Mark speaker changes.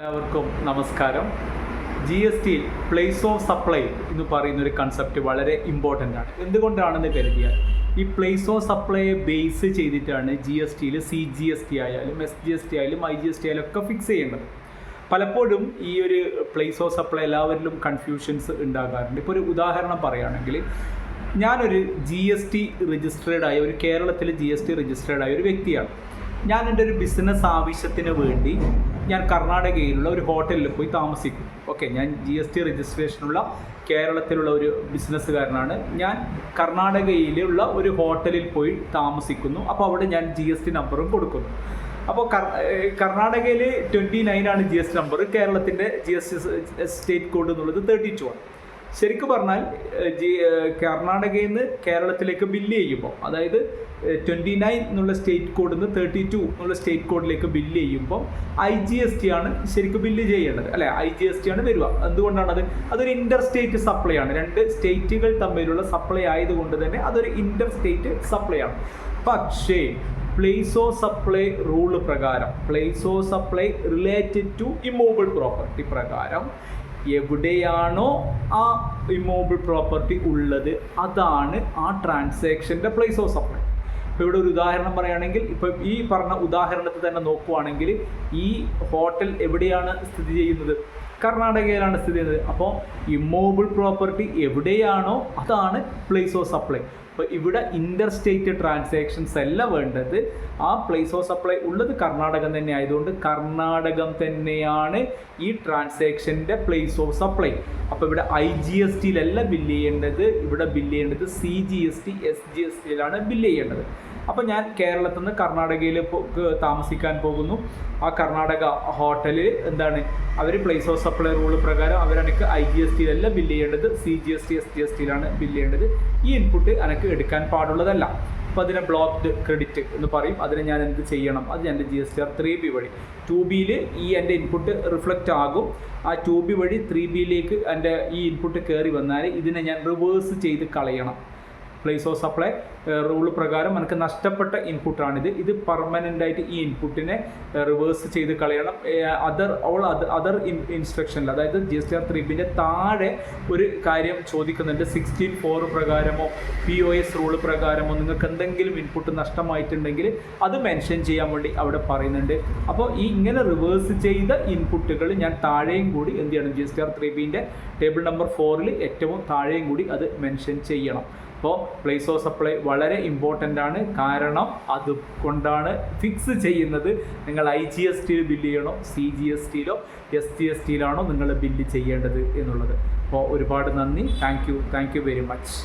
Speaker 1: എല്ലാവർക്കും നമസ്കാരം. GST place of supply എന്ന് പറയുന്ന ഒരു കൺസെപ്റ്റ് വളരെ ഇമ്പോർട്ടൻ്റ് ആണ്. എന്തുകൊണ്ടാണെന്ന് കരുതിയാൽ ഈ പ്ലേസ് ഓഫ് സപ്ലൈയെ ബേസ് ചെയ്തിട്ടാണ് GSTയിൽ CGST ആയാലും SGST ആയാലും IGST ആയാലും ഒക്കെ ഫിക്സ് ചെയ്യേണ്ടത്. പലപ്പോഴും ഈ ഒരു പ്ലേസ് ഓഫ് സപ്ലൈ എല്ലാവരിലും കൺഫ്യൂഷൻസ് ഉണ്ടാകാറുണ്ട്. ഇപ്പോൾ ഒരു ഉദാഹരണം പറയുകയാണെങ്കിൽ, ഞാനൊരു GST രജിസ്ട്രേഡ് ആയ ഒരു കേരളത്തിൽ GST രജിസ്ട്രേഡ് ആയ ഒരു വ്യക്തിയാണ്. ഞാൻ എൻ്റെ ഒരു ബിസിനസ് ആവശ്യത്തിന് വേണ്ടി ഞാൻ കർണാടകയിലുള്ള ഒരു ഹോട്ടലിൽ പോയി താമസിക്കും. ഓക്കെ, ഞാൻ GST രജിസ്ട്രേഷനുള്ള കേരളത്തിലുള്ള ഒരു ബിസിനസ്സുകാരനാണ്. ഞാൻ കർണാടകയിലുള്ള ഒരു ഹോട്ടലിൽ പോയി താമസിക്കുന്നു. അപ്പോൾ അവിടെ ഞാൻ GST നമ്പറും കൊടുക്കുന്നു. അപ്പോൾ കർണാടകയിൽ 29 GST നമ്പർ, കേരളത്തിൻ്റെ GST സ്റ്റേറ്റ് കോഡ് എന്നുള്ളത് 32 ആണ്. ശരിക്കും പറഞ്ഞാൽ കർണാടകയിൽ നിന്ന് കേരളത്തിലേക്ക് ബില്ല് ചെയ്യുമ്പോൾ, അതായത് 29 എന്നുള്ള സ്റ്റേറ്റ് കോഡിൽ നിന്ന് 32 എന്നുള്ള സ്റ്റേറ്റ് കോഡിലേക്ക് ബില്ല് ചെയ്യുമ്പോൾ IGST ആണ് ശരിക്കും ബില്ല് ചെയ്യേണ്ടത്, അല്ലേ? IGST ആണ് വരിക. എന്തുകൊണ്ടാണത്? അതൊരു ഇൻ്റർ സ്റ്റേറ്റ് സപ്ലൈ ആണ്. രണ്ട് സ്റ്റേറ്റുകൾ തമ്മിലുള്ള സപ്ലൈ ആയതുകൊണ്ട് തന്നെ അതൊരു ഇൻ്റർ സ്റ്റേറ്റ് സപ്ലൈ ആണ്. പക്ഷേ പ്ലേസ് ഓഫ് സപ്ലൈ റൂൾ പ്രകാരം, place of supply related to immovable property പ്രകാരം, എവിടെയാണോ ആ ഇമ്മൂവബിൾ പ്രോപ്പർട്ടി ഉള്ളത് അതാണ് ആ ട്രാൻസാക്ഷൻ്റെ പ്ലേസ് ഓഫ് സപ്ലൈ. ഇപ്പോൾ ഇവിടെ ഒരു ഉദാഹരണം പറയുകയാണെങ്കിൽ, ഇപ്പോൾ ഈ പറഞ്ഞ ഉദാഹരണത്തിൽ തന്നെ നോക്കുവാണെങ്കിൽ, ഈ ഹോട്ടൽ എവിടെയാണ് സ്ഥിതി ചെയ്യുന്നത്? കർണാടകയിലാണ് സ്ഥിതി ചെയ്യുന്നത്. അപ്പോൾ ഇമ്മൂവബിൾ പ്രോപ്പർട്ടി എവിടെയാണോ അതാണ് പ്ലേസ് ഓഫ് സപ്ലൈ. അപ്പോൾ ഇവിടെ ഇൻ്റർ സ്റ്റേറ്റ് ട്രാൻസാക്ഷൻസ് അല്ല വേണ്ടത്. ആ പ്ലേസ് ഓഫ് സപ്ലൈ ഉള്ളത് കർണാടകം തന്നെ ആയതുകൊണ്ട് കർണാടകം തന്നെയാണ് ഈ ട്രാൻസാക്ഷൻ്റെ പ്ലേസ് ഓഫ് സപ്ലൈ. അപ്പോൾ ഇവിടെ IGSTയിലല്ല ബില്ല് ചെയ്യേണ്ടത്, ഇവിടെ ബില്ല് ചെയ്യേണ്ടത് CGST SGSTയിലാണ് ബില്ല് ചെയ്യേണ്ടത്. അപ്പോൾ ഞാൻ കേരളത്തിൽ നിന്ന് കർണാടകയിൽ താമസിക്കാൻ പോകുന്നു. ആ കർണാടക ഹോട്ടലിൽ എന്താണ്, അവർ പ്ലേസ് ഓഫ് സപ്ലൈ റൂൾ പ്രകാരം അവരെനിക്ക് IGSTയിലല്ല ബില്ല് ചെയ്യേണ്ടത്, CGST SGSTയിലാണ് ബില്ല് ചെയ്യേണ്ടത്. ഈ ഇൻപുട്ട് എനിക്ക് എടുക്കാൻ പാടുള്ളതല്ല. അപ്പോൾ അതിനെ ബ്ലോക്ക്ഡ് ക്രെഡിറ്റ് എന്ന് പറയും. അതിനെ ഞാൻ എന്ത് ചെയ്യണം? അത് എൻ്റെ GSTR 3B വഴി 2Bയിൽ ഈ എൻ്റെ ഇൻപുട്ട് റിഫ്ലക്റ്റ് ആകും. ആ 2B വഴി 3Bയിലേക്ക് എൻ്റെ ഈ ഇൻപുട്ട് കയറി വന്നാൽ ഇതിനെ ഞാൻ റിവേഴ്സ് ചെയ്ത് കളയണം. പ്ലേസ് ഓഫ് സപ്ലൈ റൂൾ പ്രകാരം എനിക്ക് നഷ്ടപ്പെട്ട ഇൻപുട്ടാണിത്. ഇത് പെർമനൻ്റ് ആയിട്ട് ഈ ഇൻപുട്ടിനെ റിവേഴ്സ് ചെയ്ത് കളയണം. അതർ ഇൻസ്ട്രക്ഷനിൽ, അതായത് GSTR 3Bൻ്റെ താഴെ ഒരു കാര്യം ചോദിക്കുന്നുണ്ട്. 16(4) പ്രകാരമോ POS റൂൾ പ്രകാരമോ നിങ്ങൾക്ക് എന്തെങ്കിലും ഇൻപുട്ട് നഷ്ടമായിട്ടുണ്ടെങ്കിൽ അത് മെൻഷൻ ചെയ്യാൻ വേണ്ടി അവിടെ പറയുന്നുണ്ട്. അപ്പോൾ ഈ ഇങ്ങനെ റിവേഴ്സ് ചെയ്ത ഇൻപുട്ടുകൾ ഞാൻ താഴെയും കൂടി എന്ത് ചെയ്യണം? GSTR 3Bൻ്റെ ടേബിൾ നമ്പർ 4 ഏറ്റവും താഴെയും കൂടി അത് മെൻഷൻ ചെയ്യണം. അപ്പോൾ പ്ലേസ് ഓഫ് സപ്ലൈ വളരെ ഇമ്പോർട്ടൻ്റ് ആണ്. കാരണം അതുകൊണ്ടാണ് ഫിക്സ് ചെയ്യുന്നത് നിങ്ങൾ IGSTയിൽ ബില്ല് ചെയ്യണോ, CGSTയിലോ SGSTയിലാണോ നിങ്ങൾ ബില്ല് ചെയ്യേണ്ടത് എന്നുള്ളത്. അപ്പോൾ ഒരുപാട് നന്ദി. Thank you very much.